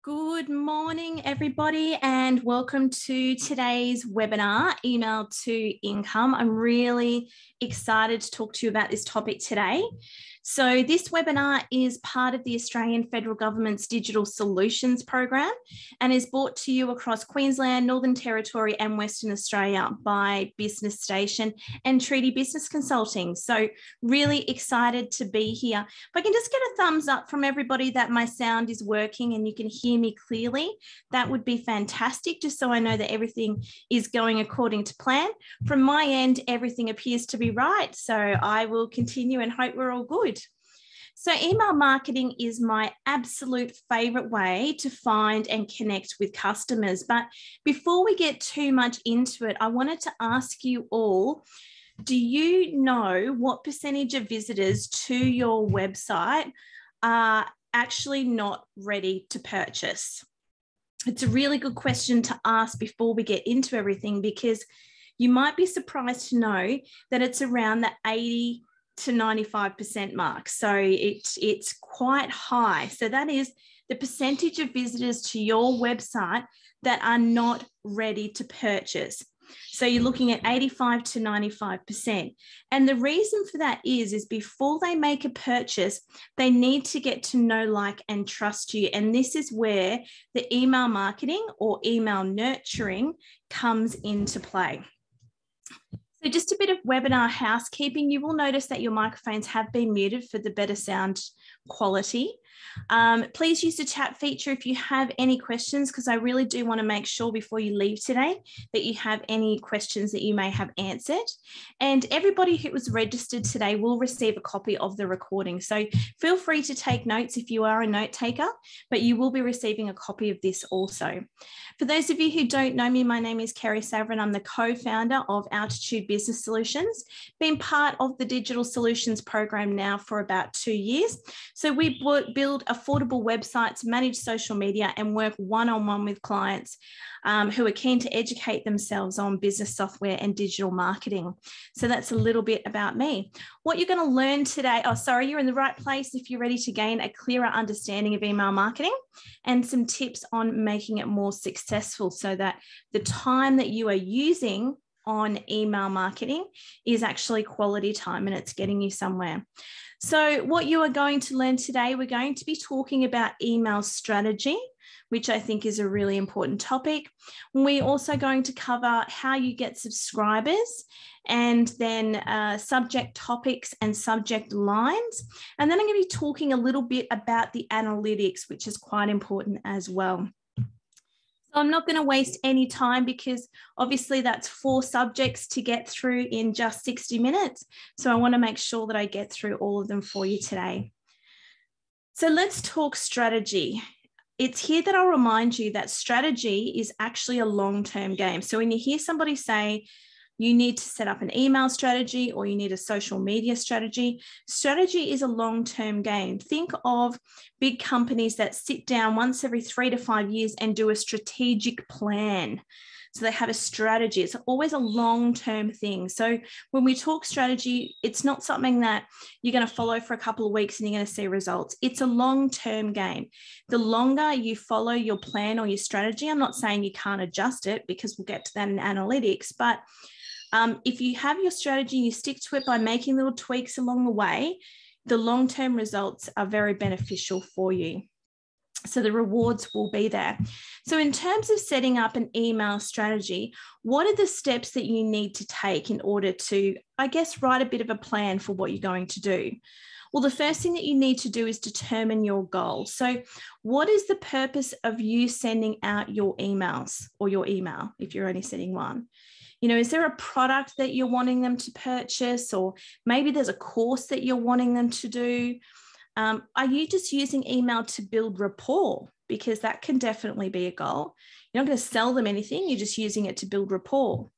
Good morning, everybody, and welcome to today's webinar, Email to Income. I'm really excited to talk to you about this topic today. So this webinar is part of the Australian Federal Government's Digital Solutions Program and is brought to you across Queensland, Northern Territory and Western Australia by Business Station and Treaty Business Consulting. So really excited to be here. If I can just get a thumbs up from everybody that my sound is working and you can hear me clearly, that would be fantastic, just so I know that everything is going according to plan. From my end, everything appears to be right. So I will continue and hope we're all good. So email marketing is my absolute favorite way to find and connect with customers. But before we get too much into it, I wanted to ask you all, do you know what percentage of visitors to your website are actually not ready to purchase? It's a really good question to ask before we get into everything, because you might be surprised to know that it's around the 80 to 95% mark. So it's quite high. So that is the percentage of visitors to your website that are not ready to purchase. So you're looking at 85 to 95%. And the reason for that is before they make a purchase, they need to get to know, like, and trust you. And this is where the email marketing or email nurturing comes into play. So just a bit of webinar housekeeping. You will notice that your microphones have been muted for the better sound quality. Please use the chat feature if you have any questions, because I really do want to make sure before you leave today that you have any questions that you may have answered. And everybody who was registered today will receive a copy of the recording. So feel free to take notes if you are a note taker, but you will be receiving a copy of this also. For those of you who don't know me, my name is Kerrie and I'm the co-founder of Untitled Business Solutions, been part of the Digital Solutions Program now for about 2 years. So we build affordable websites, manage social media, and work one-on-one with clients who are keen to educate themselves on business software and digital marketing. So that's a little bit about me. What you're going to learn today, you're in the right place if you're ready to gain a clearer understanding of email marketing and some tips on making it more successful so that the time that you are using on email marketing is actually quality time and it's getting you somewhere. So what you are going to learn today, we're going to be talking about email strategy, which I think is a really important topic. We're also going to cover how you get subscribers and then subject topics and subject lines. And then I'm going to be talking a little bit about the analytics, which is quite important as well. So I'm not going to waste any time because obviously that's 4 subjects to get through in just 60 minutes. So I want to make sure that I get through all of them for you today. So let's talk strategy. It's here that I'll remind you that strategy is actually a long-term game. So when you hear somebody say, you need to set up an email strategy or you need a social media strategy. Strategy is a long-term game. Think of big companies that sit down once every 3 to 5 years and do a strategic plan. So they have a strategy. It's always a long-term thing. So when we talk strategy, it's not something that you're going to follow for a couple of weeks and you're going to see results. It's a long-term game. The longer you follow your plan or your strategy, I'm not saying you can't adjust it because we'll get to that in analytics, but if you have your strategy, you stick to it by making little tweaks along the way, the long-term results are very beneficial for you. So the rewards will be there. So in terms of setting up an email strategy, what are the steps that you need to take in order to, I guess, write a bit of a plan for what you're going to do? Well, the first thing that you need to do is determine your goal. So what is the purpose of you sending out your emails or your email if you're only sending one? You know, is there a product that you're wanting them to purchase, or maybe there's a course that you're wanting them to do? Are you just using email to build rapport? Because that can definitely be a goal. You're not going to sell them anything. You're just using it to build rapport.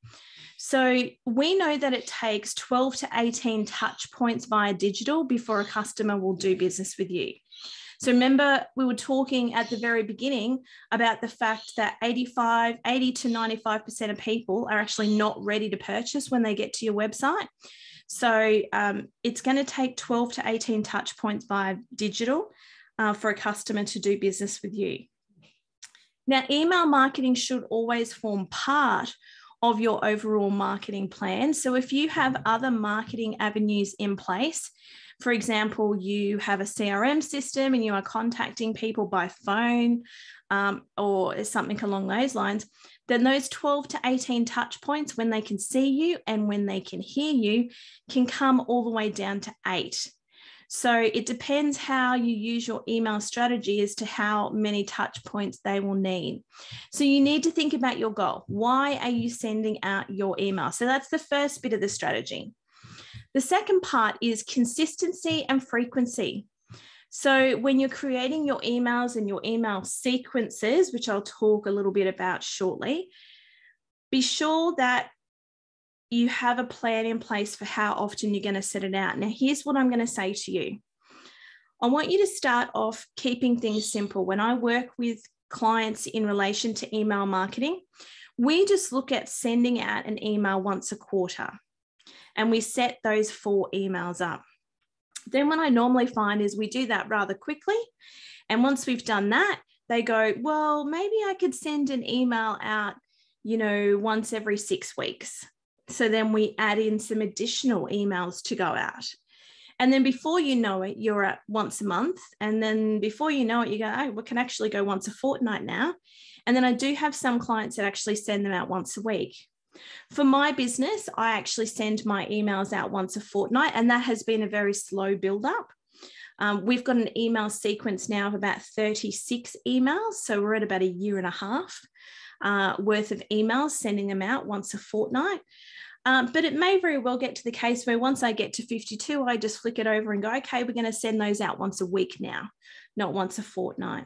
So we know that it takes 12 to 18 touch points via digital before a customer will do business with you. So remember, we were talking at the very beginning about the fact that 80 to 95% of people are actually not ready to purchase when they get to your website. So it's going to take 12 to 18 touch points via digital for a customer to do business with you. Now, email marketing should always form part of your overall marketing plan. So if you have other marketing avenues in place, for example, you have a CRM system and you are contacting people by phone or something along those lines, then those 12 to 18 touch points when they can see you and when they can hear you can come all the way down to 8. So it depends how you use your email strategy as to how many touch points they will need. So you need to think about your goal. Why are you sending out your email? So that's the first bit of the strategy. The second part is consistency and frequency. So when you're creating your emails and your email sequences, which I'll talk a little bit about shortly, be sure that you have a plan in place for how often you're going to set it out. Now, here's what I'm going to say to you. I want you to start off keeping things simple. When I work with clients in relation to email marketing, we just look at sending out an email once a quarter, and we set those 4 emails up. Then what I normally find is we do that rather quickly. And once we've done that, they go, well, maybe I could send an email out, once every 6 weeks. So then we add in some additional emails to go out. And then before you know it, you're at once a month. And then before you know it, you go, oh, we can actually go once a fortnight now. And then I do have some clients that actually send them out once a week. For my business, I actually send my emails out once a fortnight, and that has been a very slow build-up. We've got an email sequence now of about 36 emails. So we're at about 1.5 years worth of emails, sending them out once a fortnight. But it may very well get to the case where once I get to 52, I just flick it over and go, okay, we're going to send those out once a week now, not once a fortnight.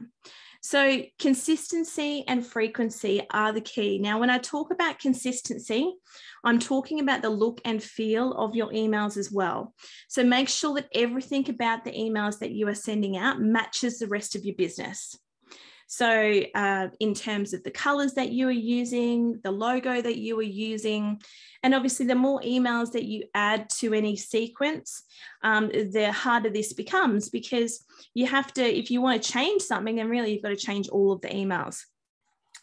So consistency and frequency are the key. Now, when I talk about consistency, I'm talking about the look and feel of your emails as well. So make sure that everything about the emails that you are sending out matches the rest of your business. So in terms of the colors that you are using, the logo that you are using, and obviously the more emails that you add to any sequence, the harder this becomes, because you have to, if you want to change something, then really you've got to change all of the emails.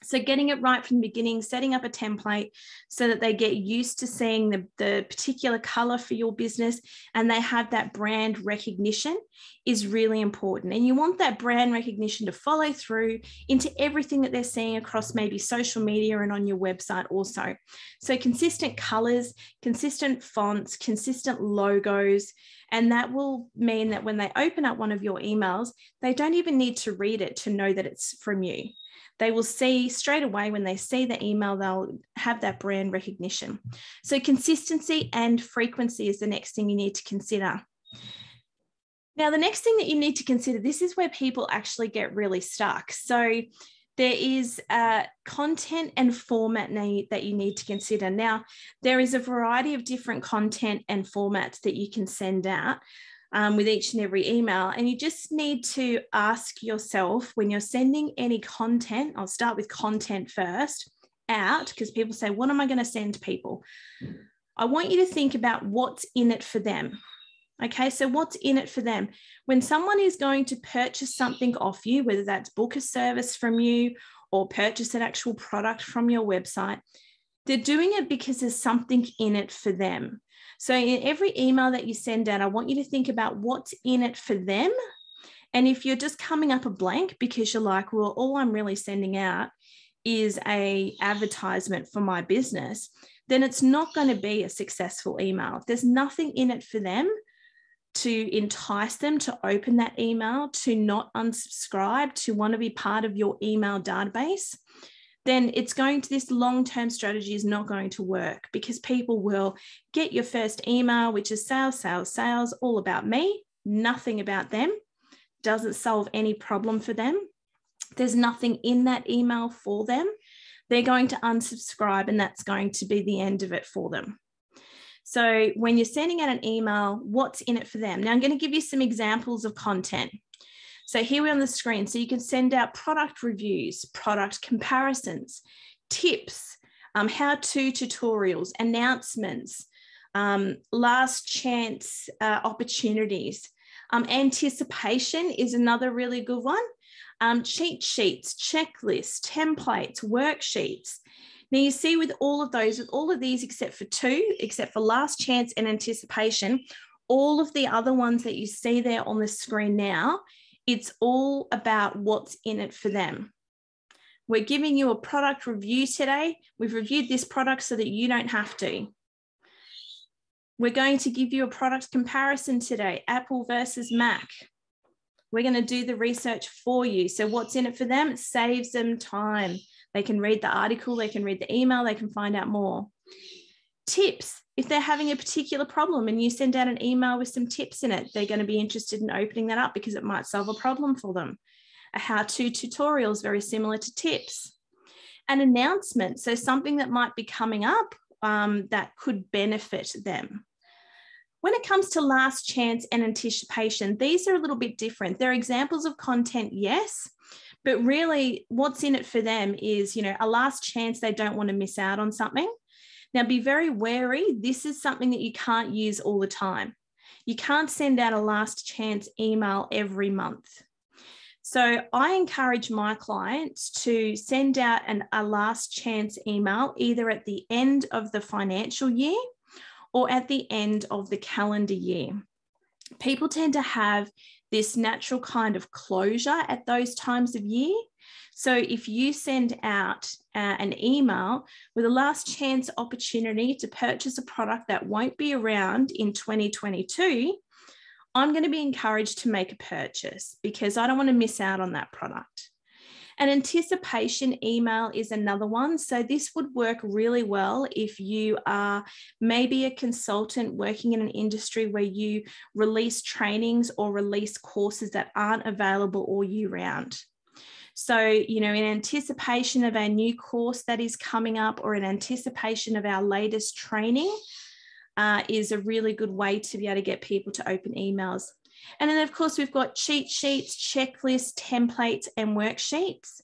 So getting it right from the beginning, setting up a template so that they get used to seeing the particular color for your business and they have that brand recognition is really important. And you want that brand recognition to follow through into everything that they're seeing across maybe social media and on your website also. So consistent colors, consistent fonts, consistent logos, and that will mean that when they open up one of your emails, they don't even need to read it to know that it's from you. They will see straight away when they see the email, they'll have that brand recognition. So consistency and frequency is the next thing you need to consider. Now, the next thing that you need to consider, this is where people actually get really stuck. So there is content and format that you need to consider. Now, there is a variety of different content and formats that you can send out with each and every email. And you just need to ask yourself when you're sending any content, I'll start with content first, out, because people say, what am I going to send people? I want you to think about what's in it for them. Okay, so what's in it for them? When someone is going to purchase something off you, whether that's book a service from you or purchase an actual product from your website, they're doing it because there's something in it for them. So in every email that you send out, I want you to think about what's in it for them. And if you're just coming up a blank because you're like, well, all I'm really sending out is an advertisement for my business, then it's not going to be a successful email. If there's nothing in it for them to entice them to open that email, to not unsubscribe, to want to be part of your email database, then it's going to, this long-term strategy is not going to work, because people will get your first email, which is sales, sales, sales, all about me, nothing about them, doesn't solve any problem for them. There's nothing in that email for them. They're going to unsubscribe, and that's going to be the end of it for them. So when you're sending out an email, what's in it for them? Now I'm going to give you some examples of content. So here we're on the screen. So you can send out product reviews, product comparisons, tips, how-to tutorials, announcements, last chance opportunities. Anticipation is another really good one. cheat sheets, checklists, templates, worksheets. Now you see with all of these except for two, except for last chance and anticipation, all of the other ones that you see there on the screen now, it's all about what's in it for them. We're giving you a product review today. We've reviewed this product so that you don't have to. We're going to give you a product comparison today, Apple versus Mac. We're going to do the research for you. So what's in it for them? It saves them time. They can read the article, they can read the email, they can find out more. Tips. If they're having a particular problem and you send out an email with some tips in it, they're going to be interested in opening that up because it might solve a problem for them. A how-to tutorial is very similar to tips. An announcement, so something that might be coming up that could benefit them. When it comes to last chance and anticipation, these are a little bit different. They're examples of content, yes, but really what's in it for them is, a last chance. They don't want to miss out on something. Now, be very wary. This is something that you can't use all the time. You can't send out a last chance email every month. So I encourage my clients to send out a last chance email either at the end of the financial year or at the end of the calendar year. People tend to have this natural kind of closure at those times of year. So if you send out an email with a last chance opportunity to purchase a product that won't be around in 2022, I'm going to be encouraged to make a purchase because I don't want to miss out on that product. An anticipation email is another one. So this would work really well if you are maybe a consultant working in an industry where you release trainings or release courses that aren't available all year round. So, in anticipation of our new course that is coming up or in anticipation of our latest training is a really good way to be able to get people to open emails. And then, of course, we've got cheat sheets, checklists, templates, and worksheets.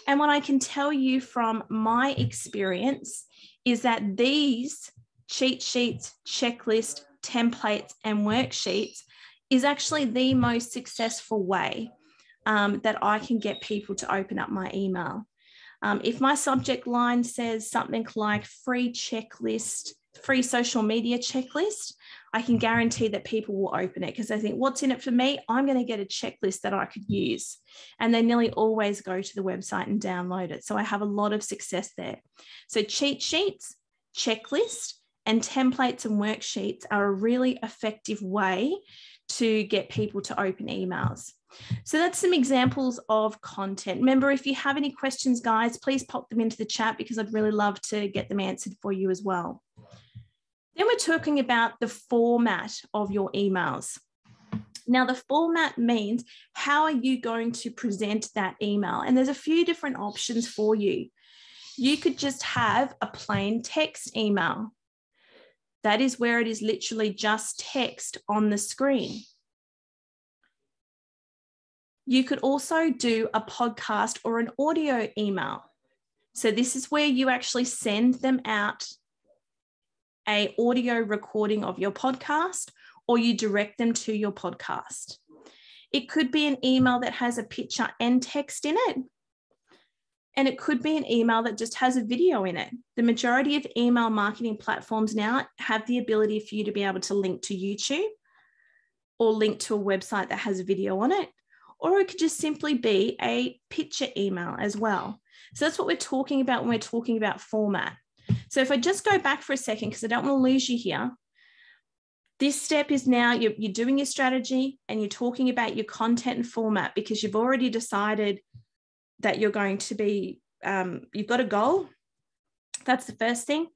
And what I can tell you from my experience is that these cheat sheets, checklists, templates, and worksheets is actually the most successful way that I can get people to open up my email. If my subject line says something like free checklist, free social media checklist, I can guarantee that people will open it because they think, what's in it for me? I'm going to get a checklist that I could use. And they nearly always go to the website and download it. So I have a lot of success there. So cheat sheets, checklist, and templates and worksheets are a really effective way to get people to open emails. So that's some examples of content. Remember, if you have any questions, guys, please pop them into the chat because I'd really love to get them answered for you as well. Then we're talking about the format of your emails. Now, the format means how are you going to present that email? And there's a few different options for you. You could just have a plain text email. That is where it is literally just text on the screen. You could also do a podcast or an audio email. So this is where you actually send them out an audio recording of your podcast or you direct them to your podcast. It could be an email that has a picture and text in it. And it could be an email that just has a video in it. The majority of email marketing platforms now have the ability for you to be able to link to YouTube or link to a website that has a video on it. Or it could just simply be a picture email as well. So that's what we're talking about when we're talking about format. So if I just go back for a second, because I don't want to lose you here, this step is now you're doing your strategy and you're talking about your content and format because you've already decided that you're going to be, you've got a goal. That's the first thing.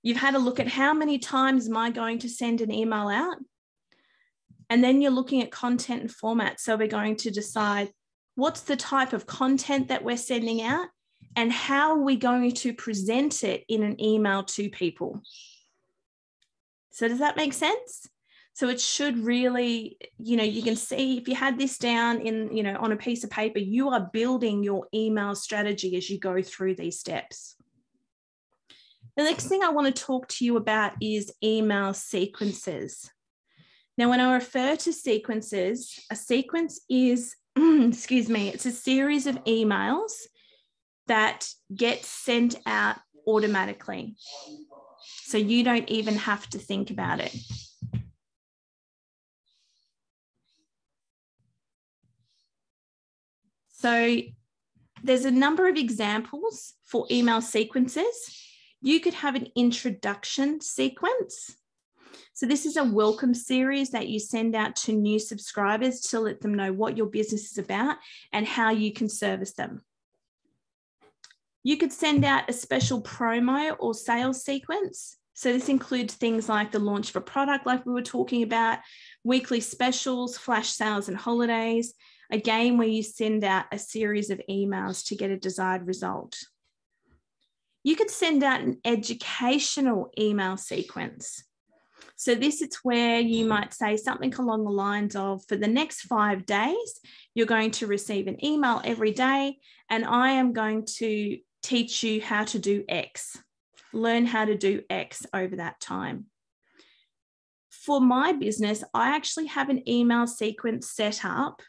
You've had a look at how many times am I going to send an email out? And then you're looking at content and format. So we're going to decide what's the type of content that we're sending out and how are we going to present it in an email to people. So does that make sense? So it should really, you can see if you had this down in, on a piece of paper, you are building your email strategy as you go through these steps. The next thing I want to talk to you about is email sequences. Now, when I refer to sequences, a sequence is excuse me, it's a series of emails that get sent out automatically. So you don't even have to think about it. So there's a number of examples for email sequences. You could have an introduction sequence. So this is a welcome series that you send out to new subscribers to let them know what your business is about and how you can service them. You could send out a special promo or sales sequence. So this includes things like the launch of a product, like we were talking about, weekly specials, flash sales and holidays, again, where you send out a series of emails to get a desired result. You could send out an educational email sequence. So this is where you might say something along the lines of, for the next 5 days, you're going to receive an email every day, and I am going to teach you how to do X. Learn how to do X over that time. For my business, I actually have an email sequence set up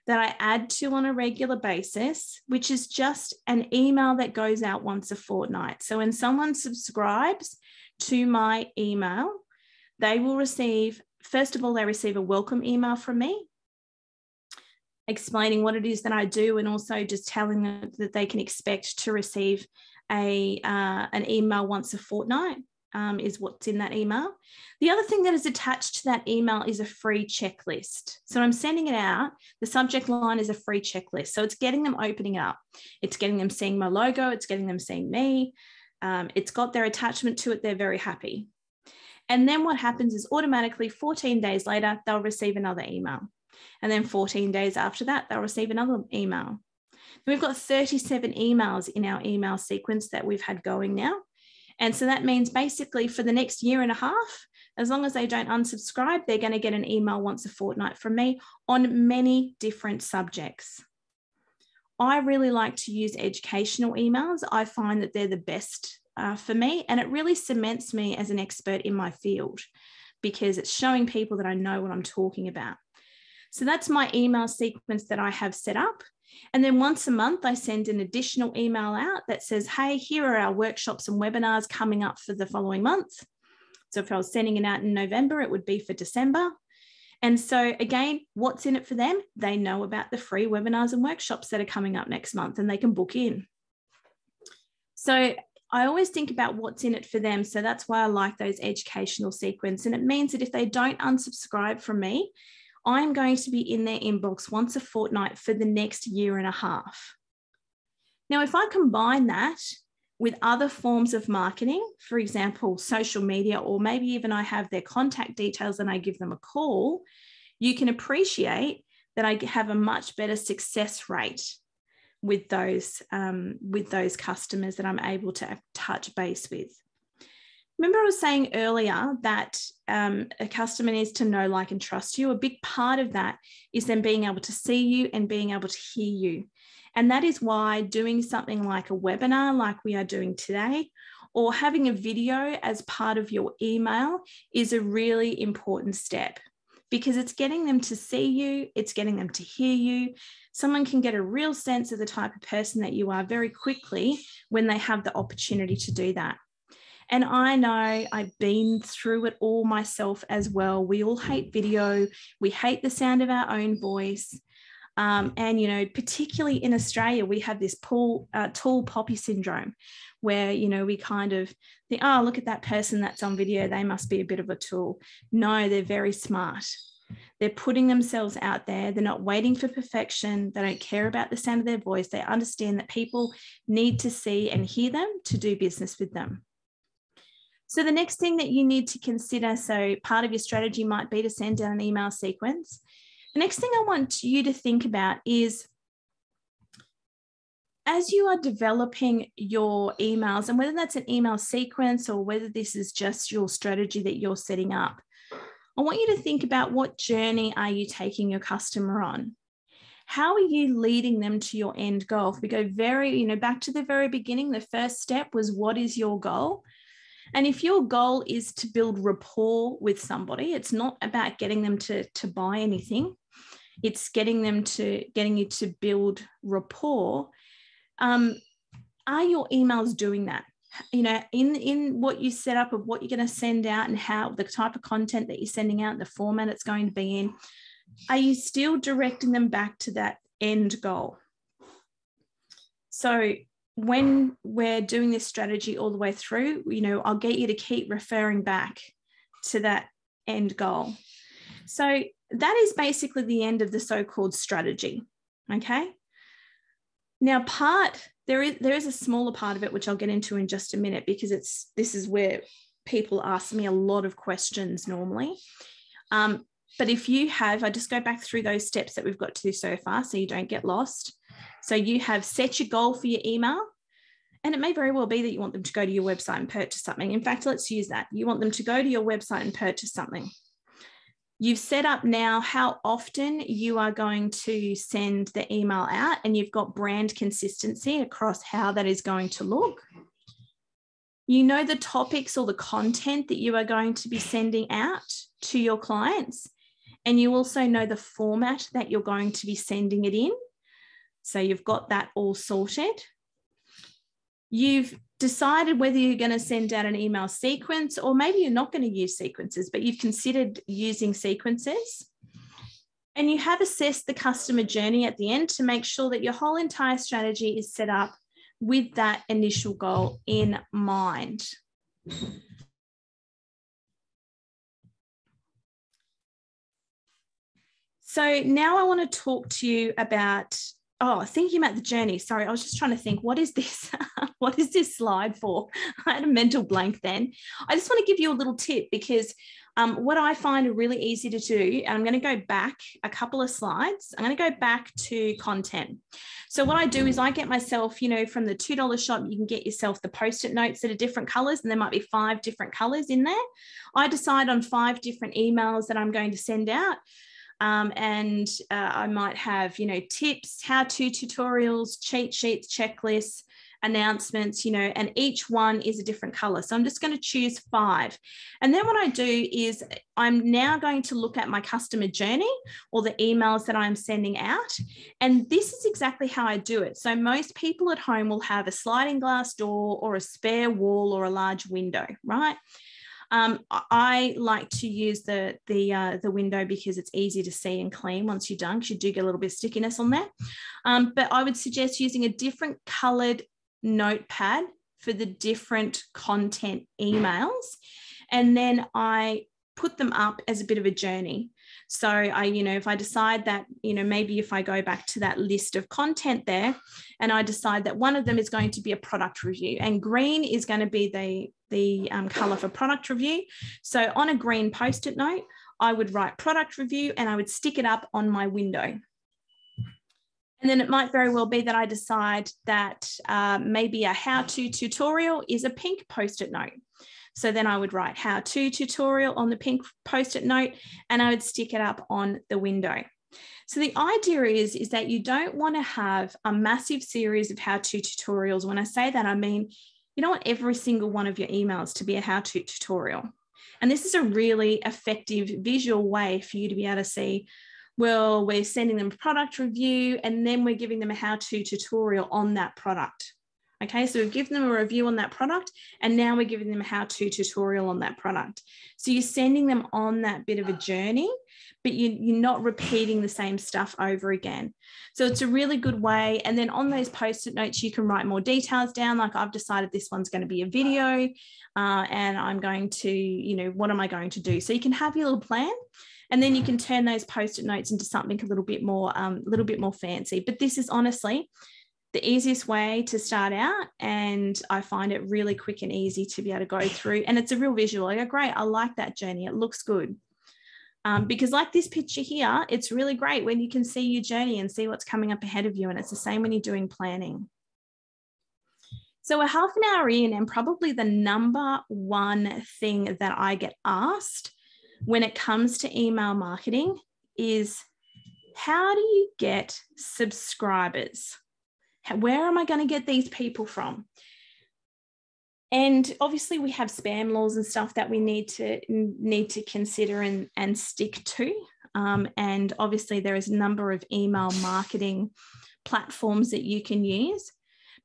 that I add to on a regular basis, which is just an email that goes out once a fortnight. So when someone subscribes to my email, they will receive, first of all, they receive a welcome email from me, explaining what it is that I do, and also just telling them that they can expect to receive an email once a fortnight, is what's in that email. The other thing that is attached to that email is a free checklist. So I'm sending it out. The subject line is a free checklist. So it's getting them opening it up. It's getting them seeing my logo. It's getting them seeing me. It's got their attachment to it. They're very happy. And then what happens is automatically 14 days later, they'll receive another email. And then 14 days after that, they'll receive another email. We've got 37 emails in our email sequence that we've had going now. And so that means basically for the next year and a half, as long as they don't unsubscribe, they're going to get an email once a fortnight from me on many different subjects. I really like to use educational emails. I find that they're the best for me, and it really cements me as an expert in my field because it's showing people that I know what I'm talking about. So that's my email sequence that I have set up. And then once a month, I send an additional email out that says, hey, here are our workshops and webinars coming up for the following month. So if I was sending it out in November, it would be for December. And so again, what's in it for them? They know about the free webinars and workshops that are coming up next month, and they can book in. So I always think about what's in it for them. So that's why I like those educational sequence. And it means that if they don't unsubscribe from me, I'm going to be in their inbox once a fortnight for the next year and a half. Now, if I combine that with other forms of marketing, for example, social media, or maybe even I have their contact details and I give them a call, you can appreciate that I have a much better success rate with those customers that I'm able to touch base with. Remember I was saying earlier that a customer needs to know, like, and trust you. A big part of that is them being able to see you and being able to hear you. And that is why doing something like a webinar like we are doing today, or having a video as part of your email, is a really important step, because it's getting them to see you, it's getting them to hear you. Someone can get a real sense of the type of person that you are very quickly when they have the opportunity to do that. And I know I've been through it all myself as well. We all hate video. We hate the sound of our own voice. And, you know, particularly in Australia, we have this tall poppy syndrome where, you know, we kind of think, oh, look at that person that's on video. They must be a bit of a tool. No, they're very smart. They're putting themselves out there. They're not waiting for perfection. They don't care about the sound of their voice. They understand that people need to see and hear them to do business with them. So the next thing that you need to consider, so part of your strategy might be to send out an email sequence. The next thing I want you to think about is, as you are developing your emails, and whether that's an email sequence or whether this is just your strategy that you're setting up, I want you to think about, what journey are you taking your customer on? How are you leading them to your end goal? If we go back to the very beginning, the first step was, what is your goal? And if your goal is to build rapport with somebody, it's not about getting them to buy anything. It's getting you to build rapport. Are your emails doing that? You know, in what you set up of what you're going to send out and how the type of content that you're sending out, the format it's going to be in, are you still directing them back to that end goal? So when we're doing this strategy all the way through, you know, I'll get you to keep referring back to that end goal. So that is basically the end of the so-called strategy. Okay. Now, there is a smaller part of it, which I'll get into in just a minute, because this is where people ask me a lot of questions normally. But if you have, I just go back through those steps that we've got to do so far so you don't get lost. So you have set your goal for your email, and it may very well be that you want them to go to your website and purchase something. In fact, let's use that. You want them to go to your website and purchase something. You've set up now how often you are going to send the email out, and you've got brand consistency across how that is going to look. You know the topics or the content that you are going to be sending out to your clients, and you also know the format that you're going to be sending it in. So you've got that all sorted. You've decided whether you're going to send out an email sequence, or maybe you're not going to use sequences, but you've considered using sequences. And you have assessed the customer journey at the end to make sure that your whole entire strategy is set up with that initial goal in mind. So now I want to talk to you about, thinking about the journey. Sorry, I was just trying to think, what is this? What is this slide for? I had a mental blank then. I just want to give you a little tip, because what I find really easy to do, and I'm going to go back a couple of slides. I'm going to go back to content. So what I do is I get myself, you know, from the $2 shop, you can get yourself the Post-it notes that are different colors, and there might be 5 different colors in there. I decide on 5 different emails that I'm going to send out. I might have, you know, tips, how-to tutorials, cheat sheets, checklists, announcements, you know, and each one is a different color. So I'm just going to choose 5. And then what I do is I'm now going to look at my customer journey, or the emails that I'm sending out. And this is exactly how I do it. So most people at home will have a sliding glass door or a spare wall or a large window, right? I like to use the window because it's easy to see and clean once you're done, because you do get a little bit of stickiness on there. But I would suggest using a different colored notepad for the different content emails. And then I put them up as a bit of a journey. So if I decide that, maybe if I go back to that list of content there, and I decide that one of them is going to be a product review, and green is going to be the color for product review. So on a green Post-it note, I would write product review, and I would stick it up on my window. And then it might very well be that I decide that maybe a how-to tutorial is a pink Post-it note. So then I would write how-to tutorial on the pink Post-it note, and I would stick it up on the window. So the idea is that you don't want to have a massive series of how-to tutorials. When I say that, I mean, you don't want every single one of your emails to be a how-to tutorial. And this is a really effective visual way for you to be able to see, well, we're sending them a product review, and then we're giving them a how-to tutorial on that product. Okay, so we've given them a review on that product, and now we're giving them a how-to tutorial on that product. So you're sending them on that bit of a journey, but you're not repeating the same stuff over again. So it's a really good way. And then on those Post-it notes, you can write more details down. Like, I've decided this one's going to be a video, and I'm going to, what am I going to do? So you can have your little plan, and then you can turn those Post-it notes into something a little bit more fancy. But this is honestly the easiest way to start out, and I find it really quick and easy to be able to go through, and it's a real visual. I go, great, I like that journey, it looks good. Because like this picture here, it's really great when you can see your journey and see what's coming up ahead of you, and it's the same when you're doing planning. So we're half an hour in, and probably the number one thing that I get asked when it comes to email marketing is, how do you get subscribers? Where am I going to get these people from? And obviously we have spam laws and stuff that we need to consider and stick to. And obviously there is a number of email marketing platforms that you can use.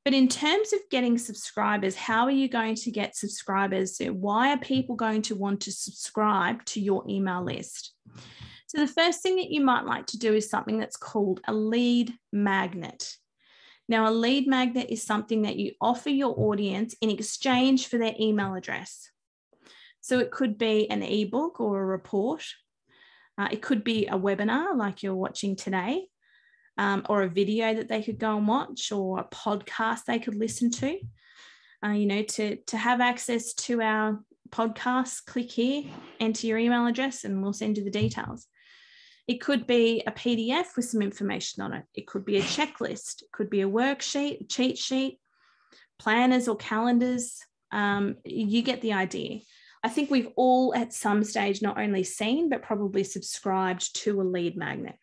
But in terms of getting subscribers, how are you going to get subscribers? Why are people going to want to subscribe to your email list? So the first thing that you might like to do is something that's called a lead magnet. Now, a lead magnet is something that you offer your audience in exchange for their email address. So it could be an ebook or a report. It could be a webinar like you're watching today. Or a video that they could go and watch, or a podcast they could listen to. To have access to our podcast, click here, enter your email address, and we'll send you the details. It could be a PDF with some information on it. It could be a checklist. It could be a worksheet, a cheat sheet, planners or calendars. You get the idea. I think we've all at some stage not only seen, but probably subscribed to a lead magnet.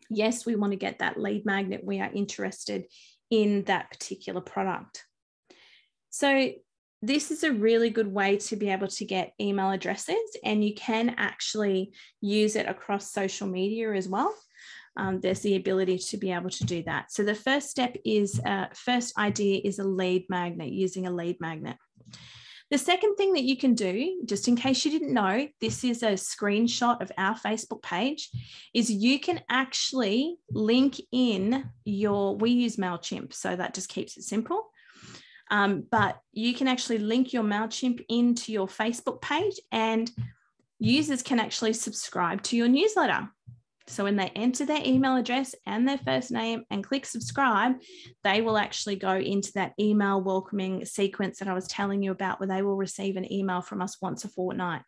Yes, we want to get that lead magnet. We are interested in that particular product. So this is a really good way to be able to get email addresses, and you can actually use it across social media as well. There's the ability to be able to do that. So the first step is, first idea is a lead magnet, using a lead magnet. The second thing that you can do, just in case you didn't know, this is a screenshot of our Facebook page, is you can actually link in we use MailChimp, so that just keeps it simple. But you can actually link your MailChimp into your Facebook page, and users can actually subscribe to your newsletter. So when they enter their email address and their first name and click subscribe, they will actually go into that email welcoming sequence that I was telling you about, where they will receive an email from us once a fortnight.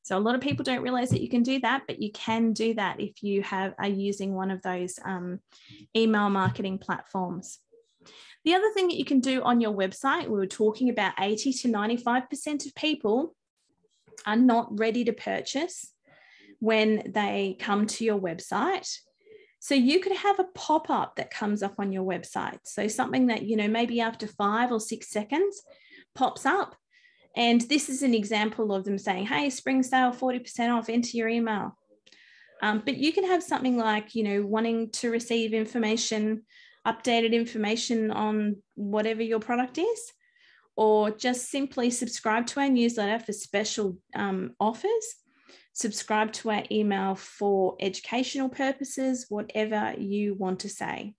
So a lot of people don't realize that you can do that, but you can do that if you are using one of those email marketing platforms. The other thing that you can do on your website, we were talking about 80 to 95% of people are not ready to purchase when they come to your website. So you could have a pop-up that comes up on your website. So something that, maybe after 5 or 6 seconds pops up. And this is an example of them saying, hey, spring sale, 40% off, enter your email. But you can have something like, wanting to receive information, updated information on whatever your product is, or just simply subscribe to our newsletter for special offers. Subscribe to our email for educational purposes, whatever you want to say.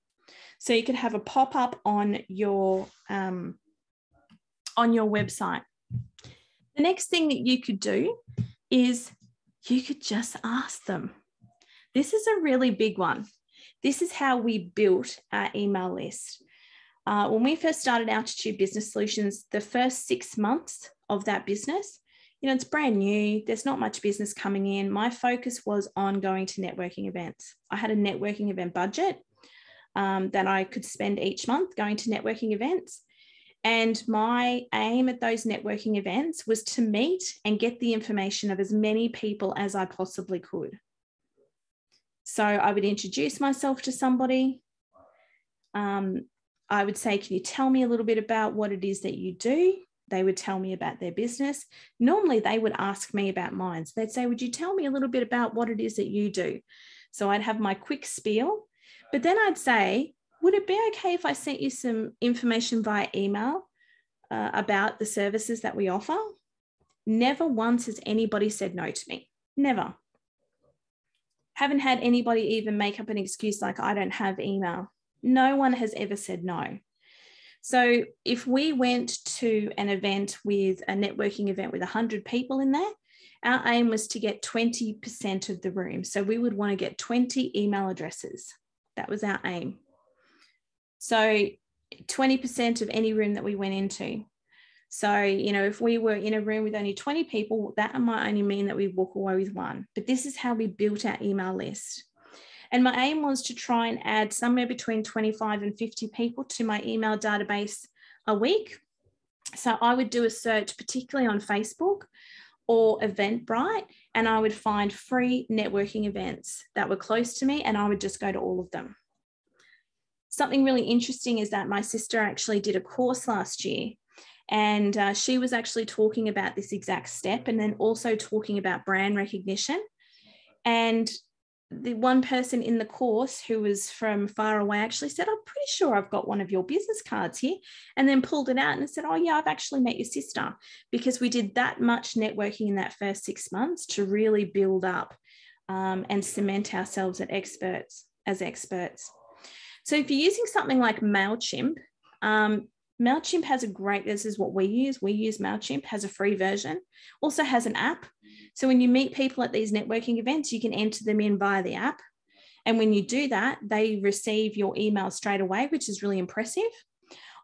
So you could have a pop-up on your website. The next thing that you could do is you could just ask them. This is a really big one. This is how we built our email list. When we first started Altitude Business Solutions, the first 6 months of that business, it's brand new. There's not much business coming in. My focus was on going to networking events. I had a networking event budget that I could spend each month going to networking events. And my aim at those networking events was to meet and get the information of as many people as I possibly could. So I would introduce myself to somebody. I would say, can you tell me a little bit about what it is that you do? They would tell me about their business. Normally, they would ask me about mine. So they'd say, would you tell me a little bit about what it is that you do? So I'd have my quick spiel. But then I'd say, would it be okay if I sent you some information via email about the services that we offer? Never once has anybody said no to me. Never. Haven't had anybody even make up an excuse like, I don't have email. No one has ever said no. So if we went to an event with a networking event with 100 people in there, our aim was to get 20% of the room. So we would want to get 20 email addresses. That was our aim. So 20% of any room that we went into. So, if we were in a room with only 20 people, that might only mean that we walk away with 1. But this is how we built our email list. And my aim was to try and add somewhere between 25 and 50 people to my email database a week. So I would do a search, particularly on Facebook or Eventbrite, and I would find free networking events that were close to me, and I would just go to all of them. Something really interesting is that my sister actually did a course last year, and she was actually talking about this exact step, and then also talking about brand recognition. And the one person in the course who was from far away actually said, I'm pretty sure I've got one of your business cards here, and then pulled it out and said, oh yeah, I've actually met your sister, because we did that much networking in that first 6 months to really build up and cement ourselves as experts. So if you're using something like MailChimp, MailChimp has this is what we use MailChimp, has a free version, also has an app. So when you meet people at these networking events, you can enter them in via the app. And when you do that, they receive your email straight away, which is really impressive.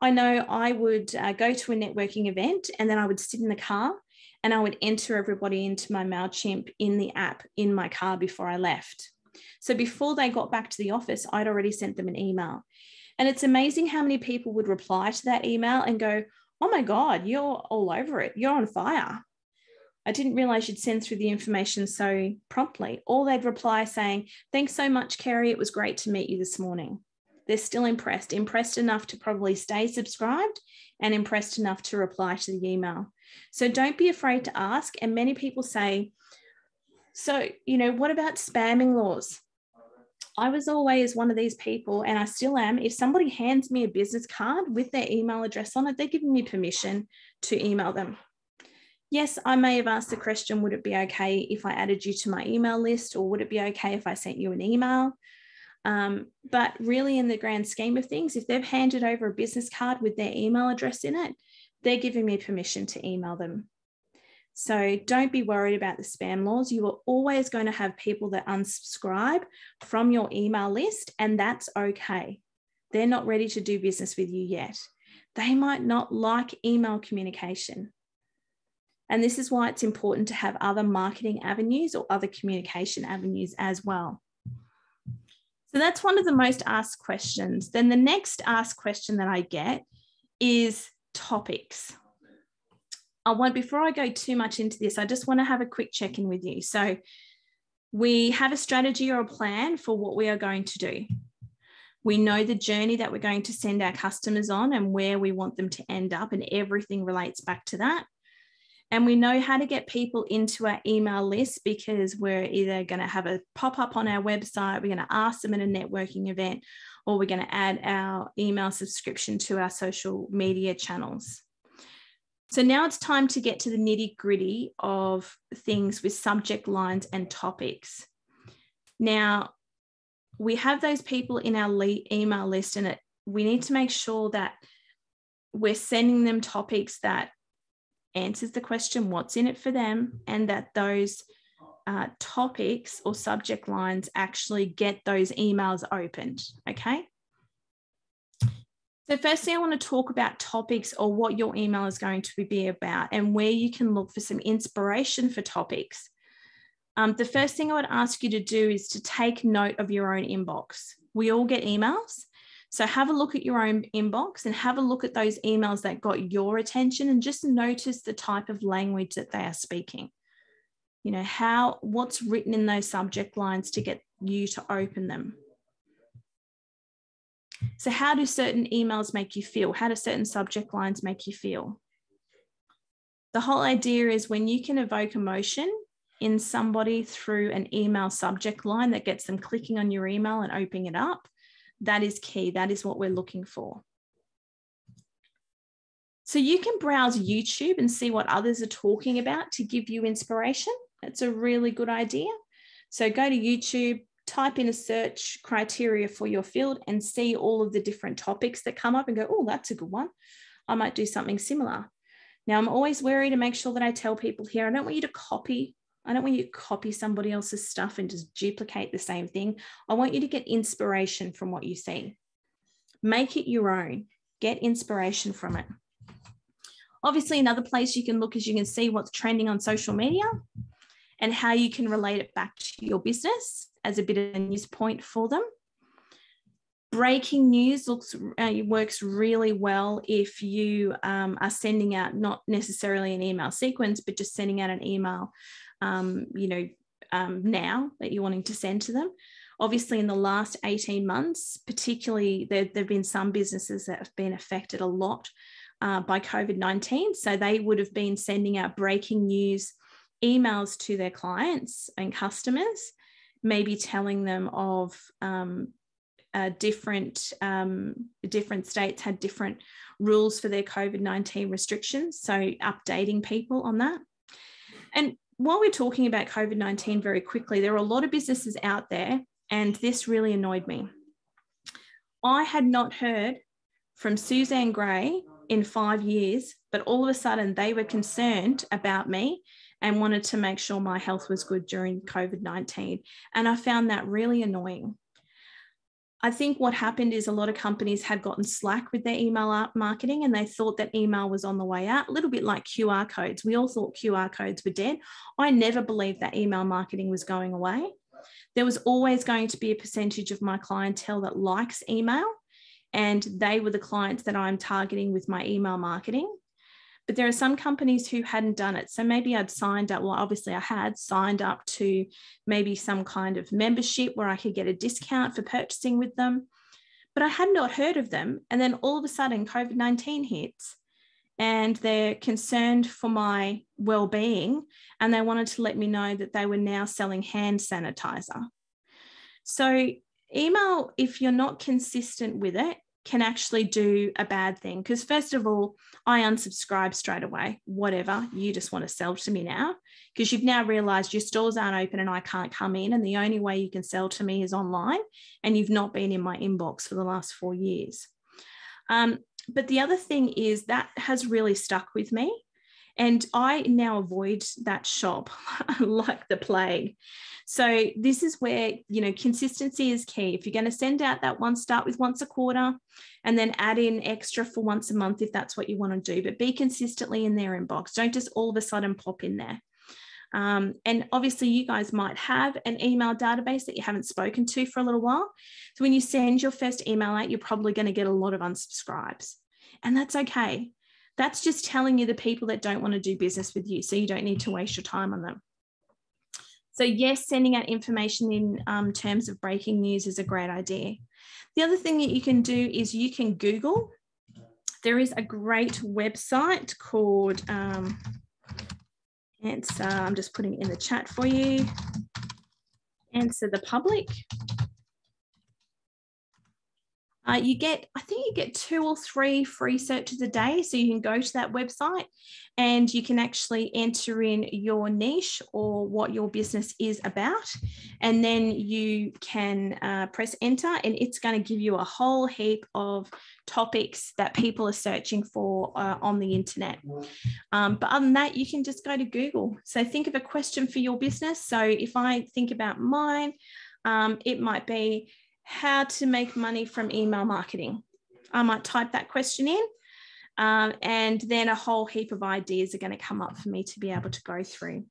I know I would go to a networking event and then I would sit in the car and I would enter everybody into my MailChimp in the app in my car before I left. So before they got back to the office, I'd already sent them an email. And it's amazing how many people would reply to that email and go, oh my God, you're all over it. You're on fire. I didn't realize you'd send through the information so promptly. Or they'd reply saying, thanks so much, Kerrie. It was great to meet you this morning. They're still impressed enough to probably stay subscribed and impressed enough to reply to the email. So don't be afraid to ask. And many people say, so, what about spamming laws? I was always one of these people, and I still am. If somebody hands me a business card with their email address on it, they're giving me permission to email them. Yes, I may have asked the question, would it be okay if I added you to my email list, or would it be okay if I sent you an email? But really, in the grand scheme of things, if they've handed over a business card with their email address in it, they're giving me permission to email them. So don't be worried about the spam laws. You are always going to have people that unsubscribe from your email list, and that's okay. They're not ready to do business with you yet. They might not like email communication. And this is why it's important to have other marketing avenues or other communication avenues as well. So that's one of the most asked questions. Then the next asked question that I get is topics. Before I go too much into this, I just want to have a quick check-in with you. So we have a strategy or a plan for what we are going to do. We know the journey that we're going to send our customers on and where we want them to end up, and everything relates back to that. And we know how to get people into our email list, because we're either going to have a pop-up on our website, we're going to ask them at a networking event, or we're going to add our email subscription to our social media channels. So now it's time to get to the nitty-gritty of things with subject lines and topics. Now, we have those people in our email list, and we need to make sure that we're sending them topics that answers the question, what's in it for them, and that those topics or subject lines actually get those emails opened, okay? So firstly, I want to talk about topics, or what your email is going to be about, and where you can look for some inspiration for topics. The first thing I would ask you to do is to take note of your own inbox. We all get emails. So have a look at your own inbox and have a look at those emails that got your attention, and just notice the type of language that they are speaking. What's written in those subject lines to get you to open them. So how do certain emails make you feel? How do certain subject lines make you feel? The whole idea is when you can evoke emotion in somebody through an email subject line that gets them clicking on your email and opening it up, that is key. That is what we're looking for. So you can browse YouTube and see what others are talking about to give you inspiration. That's a really good idea. So go to YouTube, type in a search criteria for your field, and see all of the different topics that come up and go, oh, that's a good one. I might do something similar. Now, I'm always wary to make sure that I tell people here, I don't want you to copy somebody else's stuff and just duplicate the same thing. I want you to get inspiration from what you see. Make it your own. Get inspiration from it. Obviously, another place you can look is you can see what's trending on social media and how you can relate it back to your business as a bit of a news point for them. Breaking news works really well if you are sending out not necessarily an email sequence, but just sending out an email now that you're wanting to send to them. Obviously, in the last 18 months, particularly, there have been some businesses that have been affected a lot by COVID-19. So they would have been sending out breaking news emails to their clients and customers. maybe telling them of different states had different rules for their COVID-19 restrictions. So updating people on that. And while we're talking about COVID-19 very quickly, there are a lot of businesses out there, and this really annoyed me. I had not heard from Suzanne Gray in 5 years, but all of a sudden they were concerned about me and wanted to make sure my health was good during COVID-19. And I found that really annoying. I think what happened is a lot of companies had gotten slack with their email marketing, and they thought that email was on the way out, a little bit like QR codes. We all thought QR codes were dead. I never believed that email marketing was going away. There was always going to be a percentage of my clientele that likes email, and they were the clients that I'm targeting with my email marketing. But there are some companies who hadn't done it. So maybe I'd signed up, well, obviously I had signed up to maybe some kind of membership where I could get a discount for purchasing with them, but I had not heard of them. And then all of a sudden COVID-19 hits and they're concerned for my well-being, and they wanted to let me know that they were now selling hand sanitizer. So email, if you're not consistent with it, can actually do a bad thing. Because first of all, I unsubscribe straight away. Whatever, you just want to sell to me now, because you've now realized your stores aren't open and I can't come in, and the only way you can sell to me is online, and you've not been in my inbox for the last 4 years. But the other thing is that has really stuck with me, and I now avoid that shop like the plague. So this is where, you know, consistency is key. If you're going to send out that one, start with once a quarter and then add in extra for once a month if that's what you want to do, but be consistently in their inbox. Don't just all of a sudden pop in there. And obviously you guys might have an email database that you haven't spoken to for a little while. So when you send your first email out, you're probably going to get a lot of unsubscribes, and that's okay. That's just telling you the people that don't want to do business with you, so you don't need to waste your time on them. So yes, sending out information in terms of breaking news is a great idea. The other thing that you can do is you can Google. There is a great website called Answer. I'm just putting it in the chat for you. Answer the Public. I think you get 2 or 3 free searches a day. So you can go to that website and you can actually enter in your niche or what your business is about. And then you can press enter, and it's going to give you a whole heap of topics that people are searching for on the internet. But other than that, you can just go to Google. So think of a question for your business. So if I think about mine, it might be, how to make money from email marketing. I might type that question in, and then a whole heap of ideas are going to come up for me to be able to go through.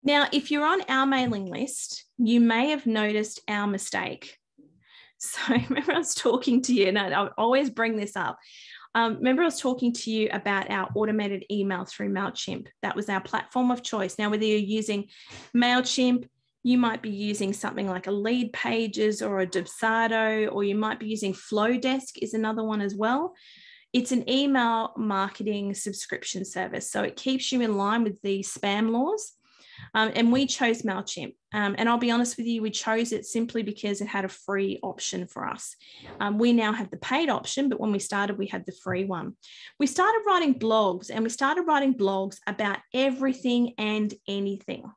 Now, if you're on our mailing list, you may have noticed our mistake. So remember I was talking to you, and I always bring this up. Remember I was talking to you about our automated email through MailChimp. That was our platform of choice. Now, whether you're using MailChimp, you might be using something like a Lead Pages or a Dubsado, or you might be using Flowdesk is another one as well. It's an email marketing subscription service. So it keeps you in line with the spam laws. And we chose MailChimp. And I'll be honest with you, we chose it simply because it had a free option for us. We now have the paid option, but when we started, we had the free one. We started writing blogs, and we started writing blogs about everything and anything.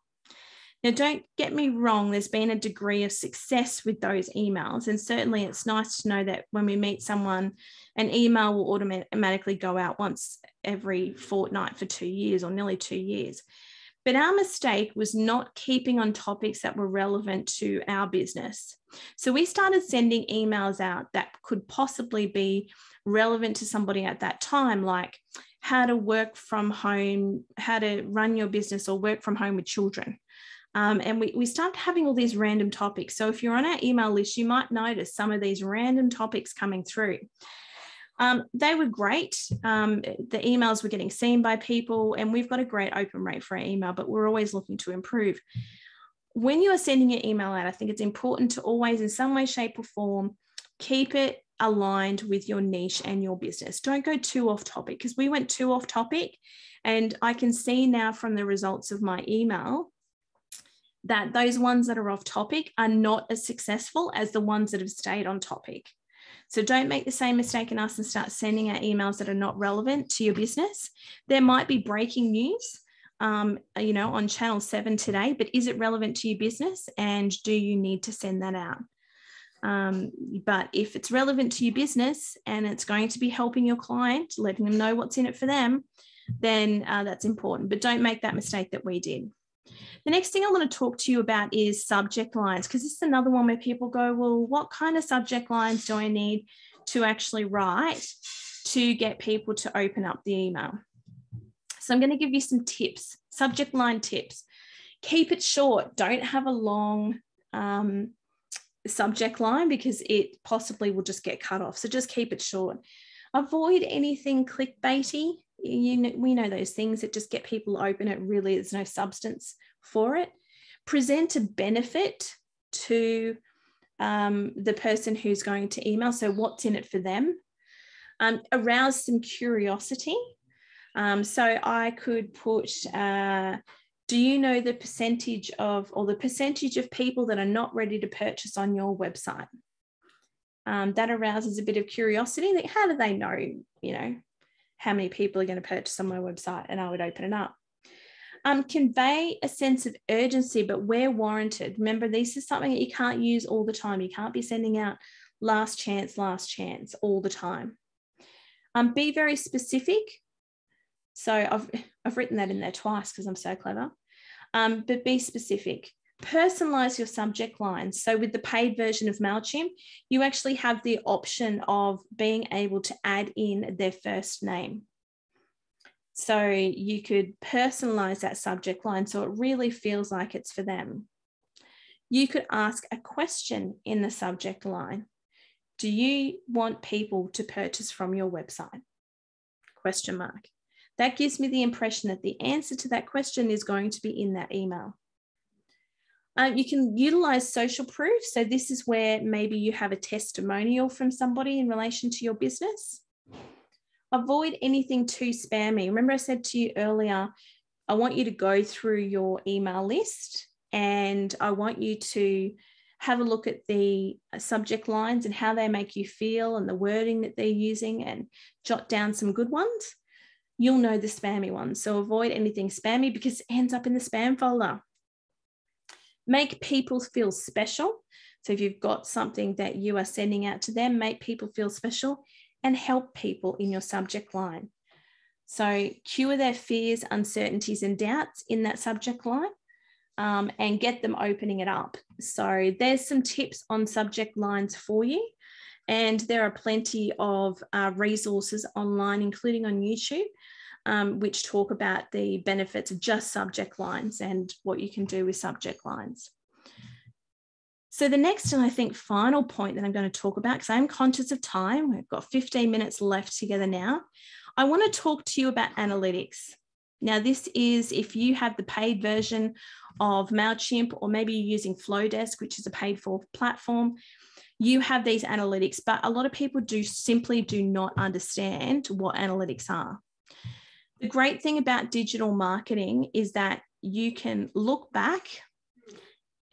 Now, don't get me wrong, there's been a degree of success with those emails. And certainly it's nice to know that when we meet someone, an email will automatically go out once every fortnight for 2 years or nearly 2 years. But our mistake was not keeping on topics that were relevant to our business. So we started sending emails out that could possibly be relevant to somebody at that time, like how to work from home, how to run your business or work from home with children. And we started having all these random topics. So if you're on our email list, you might notice some of these random topics coming through. They were great. The emails were getting seen by people, and we've got a great open rate for our email, but we're always looking to improve. When you are sending your email out, I think it's important to always, in some way, shape or form, keep it aligned with your niche and your business. Don't go too off topic, because we went too off topic. And I can see now from the results of my email that those ones that are off topic are not as successful as the ones that have stayed on topic. So don't make the same mistake in us and start sending out emails that are not relevant to your business. There might be breaking news, you know, on Channel 7 today, but is it relevant to your business? And do you need to send that out? But if it's relevant to your business and it's going to be helping your client, letting them know what's in it for them, then that's important. But don't make that mistake that we did. The next thing I want to talk to you about is subject lines, because this is another one where people go, well, what kind of subject lines do I need to actually write to get people to open up the email? So I'm going to give you some tips, subject line tips. Keep it short. Don't have a long subject line because it possibly will just get cut off. So just keep it short. Avoid anything clickbaity. We know those things that just get people to open it. Really, there's no substance for it. Present a benefit to the person who's going to email. So what's in it for them? Arouse some curiosity. So I could put, do you know the percentage of people that are not ready to purchase on your website? That arouses a bit of curiosity. Like, how do they know, you know, how many people are going to purchase on my website? And I would open it up. Convey a sense of urgency, but where warranted. Remember, this is something that you can't use all the time. You can't be sending out last chance all the time. Be very specific. So I've written that in there twice because I'm so clever. But be specific. Personalize your subject lines. So with the paid version of MailChimp, you actually have the option of being able to add in their first name. So you could personalize that subject line so it really feels like it's for them. You could ask a question in the subject line. Do you want people to purchase from your website? Question mark. That gives me the impression that the answer to that question is going to be in that email. You can utilize social proof. So this is where maybe you have a testimonial from somebody in relation to your business. Avoid anything too spammy. Remember I said to you earlier, I want you to go through your email list and I want you to have a look at the subject lines and how they make you feel and the wording that they're using and jot down some good ones. You'll know the spammy ones. So avoid anything spammy because it ends up in the spam folder. Make people feel special. So if you've got something that you are sending out to them, make people feel special and help people in your subject line. So cure their fears, uncertainties, and doubts in that subject line and get them opening it up. So there's some tips on subject lines for you. And there are plenty of resources online, including on YouTube, which talk about the benefits of just subject lines and what you can do with subject lines. So the next and I think final point that I'm going to talk about, because I'm conscious of time, we've got 15 minutes left together now. I want to talk to you about analytics. Now, this is if you have the paid version of MailChimp, or maybe you're using Flowdesk, which is a paid for platform, you have these analytics, but a lot of people simply do not understand what analytics are. The great thing about digital marketing is that you can look back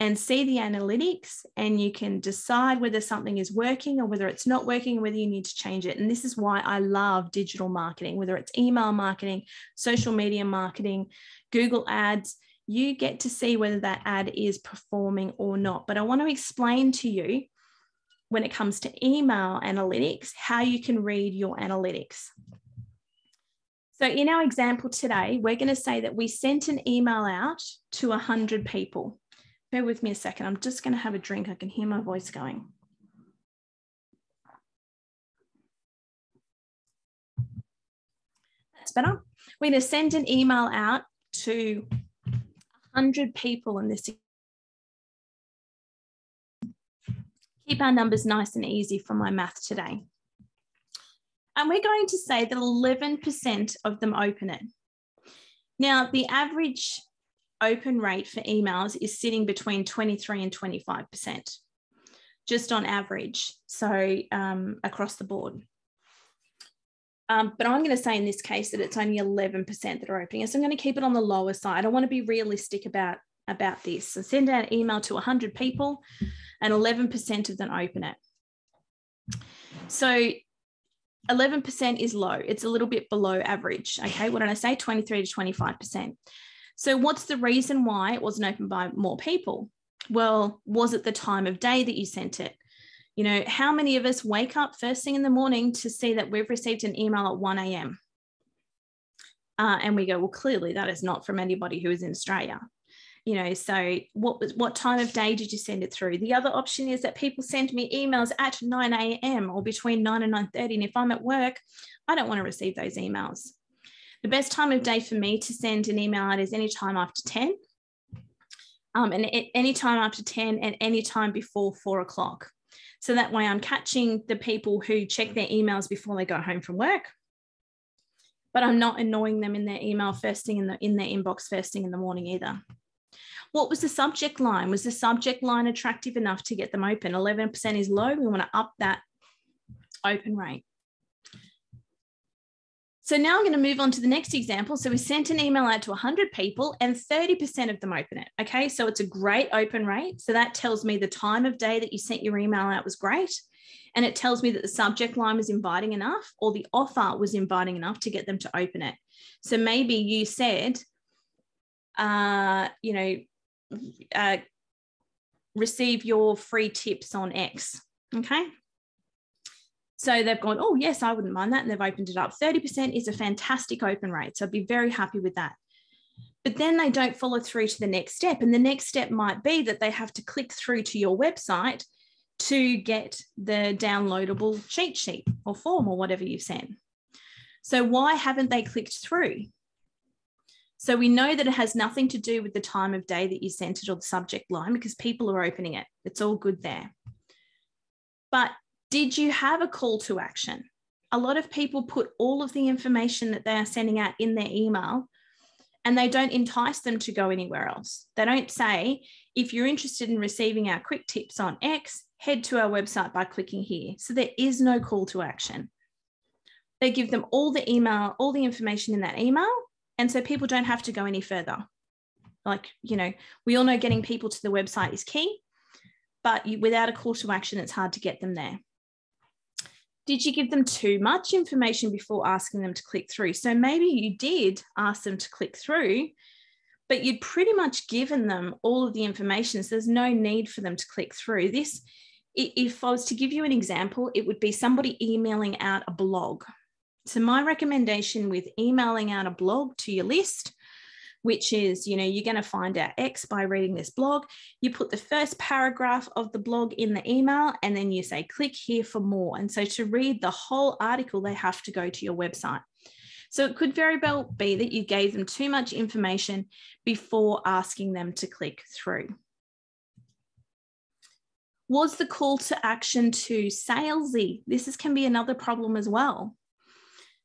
and see the analytics and you can decide whether something is working or whether it's not working, or whether you need to change it. And this is why I love digital marketing, whether it's email marketing, social media marketing, Google ads, you get to see whether that ad is performing or not. But I want to explain to you when it comes to email analytics, how you can read your analytics. So in our example today, we're going to say that we sent an email out to 100 people. Bear with me a second. I'm just going to have a drink. I can hear my voice going. That's better. We're going to send an email out to 100 people in this. Keep our numbers nice and easy for my math today. And we're going to say that 11% of them open it. Now, the average open rate for emails is sitting between 23 and 25%, just on average, so across the board. But I'm going to say in this case that it's only 11% that are opening it. So I'm going to keep it on the lower side. I want to be realistic about about this. So send out an email to 100 people and 11% of them open it. So 11% is low. It's a little bit below average. Okay, what did I say? 23 to 25%. So what's the reason why it wasn't opened by more people? Well, was it the time of day that you sent it? You know, how many of us wake up first thing in the morning to see that we've received an email at 1 a.m.? And we go, well, clearly that is not from anybody who is in Australia. You know, so what time of day did you send it through? The other option is that people send me emails at 9 a.m. or between 9 and 9:30. And if I'm at work, I don't want to receive those emails. The best time of day for me to send an email out is any time after 10. And any time after 10 and any time before 4 o'clock. So that way I'm catching the people who check their emails before they go home from work, but I'm not annoying them in their email first thing in their inbox first thing in the morning either. What was the subject line? Was the subject line attractive enough to get them open? 11% is low. We want to up that open rate. So now I'm going to move on to the next example. So we sent an email out to 100 people and 30% of them open it. Okay, so it's a great open rate. So that tells me the time of day that you sent your email out was great. And it tells me that the subject line was inviting enough or the offer was inviting enough to get them to open it. So maybe you said, receive your free tips on X. Okay. So they've gone, oh, yes, I wouldn't mind that. And they've opened it up. 30% is a fantastic open rate. So I'd be very happy with that. But then they don't follow through to the next step. And the next step might be that they have to click through to your website to get the downloadable cheat sheet or form or whatever you've sent. So why haven't they clicked through? So we know that it has nothing to do with the time of day that you sent it or the subject line because people are opening it. It's all good there. But did you have a call to action? A lot of people put all of the information that they are sending out in their email and they don't entice them to go anywhere else. They don't say, if you're interested in receiving our quick tips on X, head to our website by clicking here. So there is no call to action. They give them all the email, all the information in that email. And so people don't have to go any further. Like, you know, we all know getting people to the website is key, but without a call to action, it's hard to get them there. Did you give them too much information before asking them to click through? So maybe you did ask them to click through, but you'd pretty much given them all of the information. So there's no need for them to click through. This, if I was to give you an example, it would be somebody emailing out a blog. So my recommendation with emailing out a blog to your list, which is, you know, you're going to find out X by reading this blog. You put the first paragraph of the blog in the email and then you say, click here for more. And so to read the whole article, they have to go to your website. So it could very well be that you gave them too much information before asking them to click through. Was the call to action too salesy? This can be another problem as well.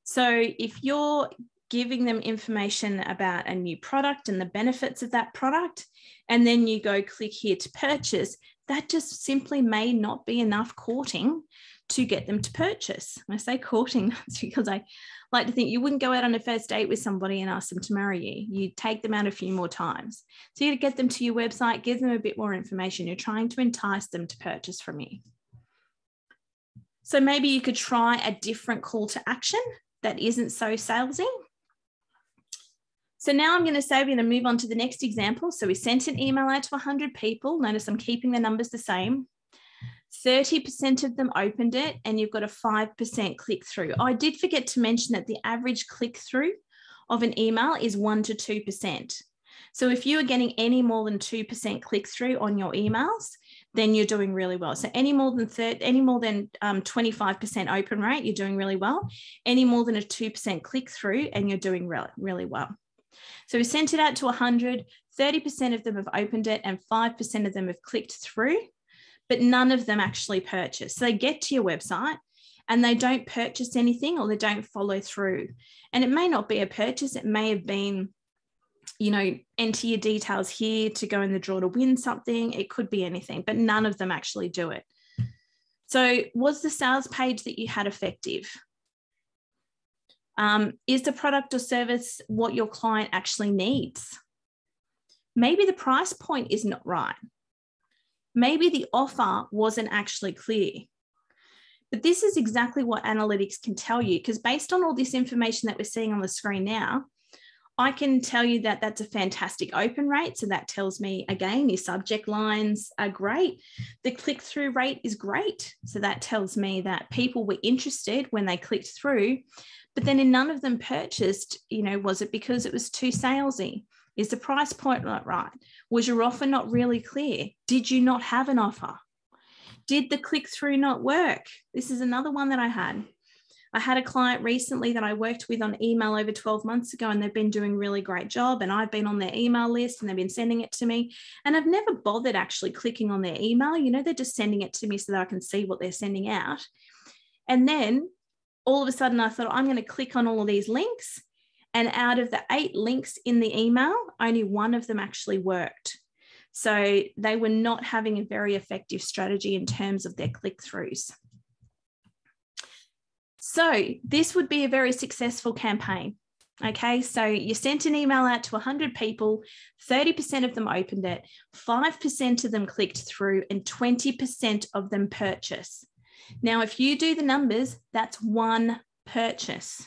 So if you're giving them information about a new product and the benefits of that product, and then you go click here to purchase, that just simply may not be enough courting to get them to purchase. When I say courting, it's because I like to think you wouldn't go out on a first date with somebody and ask them to marry you. You'd take them out a few more times. So you get them to your website, give them a bit more information. You're trying to entice them to purchase from you. So maybe you could try a different call to action that isn't so salesy. So now I'm going to say we're going to move on to the next example. So we sent an email out to 100 people. Notice I'm keeping the numbers the same. 30% of them opened it and you've got a 5% click through. I did forget to mention that the average click through of an email is 1 to 2%. So if you are getting any more than 2% click through on your emails, then you're doing really well. So any more than 25% open rate, you're doing really well. Any more than a 2% click through and you're doing really well. So we sent it out to 100, 30% of them have opened it and 5% of them have clicked through, but none of them actually purchase. So they get to your website and they don't purchase anything or they don't follow through. And it may not be a purchase. It may have been, you know, enter your details here to go in the draw to win something. It could be anything, but none of them actually do it. So was the sales page that you had effective? Is the product or service what your client actually needs? maybe the price point is not right. Maybe the offer wasn't actually clear. But this is exactly what analytics can tell you, because based on all this information that we're seeing on the screen now, I can tell you that that's a fantastic open rate. So that tells me, again, your subject lines are great. The click-through rate is great. So that tells me that people were interested when they clicked through, but then none of them purchased. Was it because it was too salesy? Is the price point not right? Was your offer not really clear? Did you not have an offer? Did the click-through not work? This is another one that I had. I had a client recently that I worked with on email over 12 months ago, and they've been doing a really great job. And I've been on their email list and they've been sending it to me. And I've never bothered actually clicking on their email. They're just sending it to me so that I can see what they're sending out. And then all of a sudden I thought, I'm going to click on all of these links. And out of the 8 links in the email, only one of them actually worked. So they were not having a very effective strategy in terms of their click-throughs. So this would be a very successful campaign. Okay, so you sent an email out to 100 people, 30% of them opened it, 5% of them clicked through, and 20% of them purchase. Now, if you do the numbers, that's one purchase.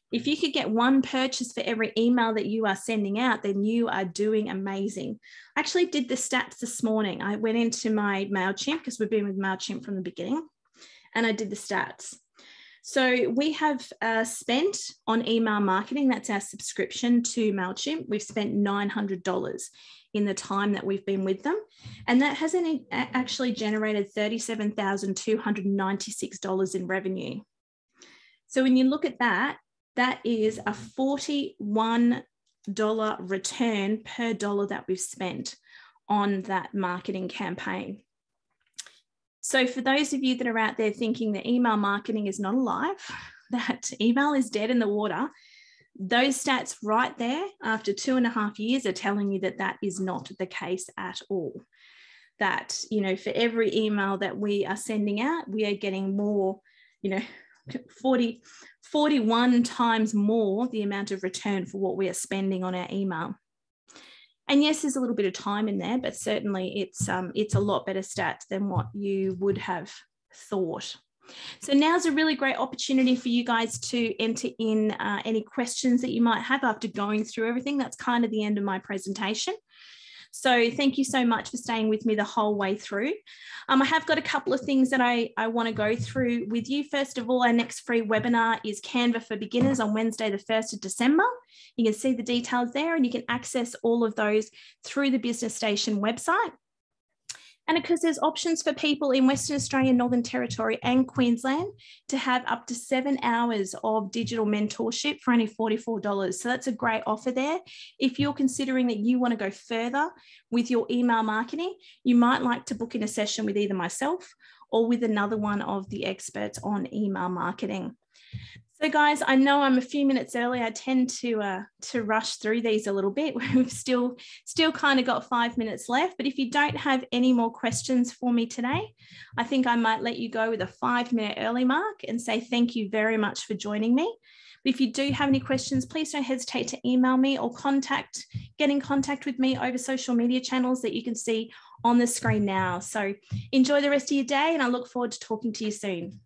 If you could get one purchase for every email that you are sending out, then you are doing amazing. I actually did the stats this morning. I went into my MailChimp, because we've been with MailChimp from the beginning, and I did the stats. So we have spent on email marketing, that's our subscription to MailChimp, we've spent $900 in the time that we've been with them. And that has actually generated $37,296 in revenue. So when you look at that, that is a $41 return per dollar that we've spent on that marketing campaign. So for those of you that are out there thinking that email marketing is not alive, that email is dead in the water, those stats right there after 2.5 years are telling you that that is not the case at all. That, for every email that we are sending out, we are getting more, 41 times more the amount of return for what we are spending on our email. And yes, there's a little bit of time in there, but certainly it's a lot better stats than what you would have thought. So now's a really great opportunity for you guys to enter in any questions that you might have after going through everything. That's kind of the end of my presentation. So thank you so much for staying with me the whole way through. I have got a couple of things that I want to go through with you. First of all, our next free webinar is Canva for Beginners on Wednesday, the 1st of December. You can see the details there, and you can access all of those through the Business Station website. And because there's options for people in Western Australia, Northern Territory and Queensland to have up to 7 hours of digital mentorship for only $44. So that's a great offer there. If you're considering that you want to go further with your email marketing, you might like to book in a session with either myself or with another one of the experts on email marketing. So guys, I know I'm a few minutes early. I tend to rush through these a little bit. We've still kind of got 5 minutes left, but if you don't have any more questions for me today, I think I might let you go with a 5-minute early mark and say thank you very much for joining me. But if you do have any questions, please don't hesitate to email me or get in contact with me over social media channels that you can see on the screen now. So enjoy the rest of your day, and I look forward to talking to you soon.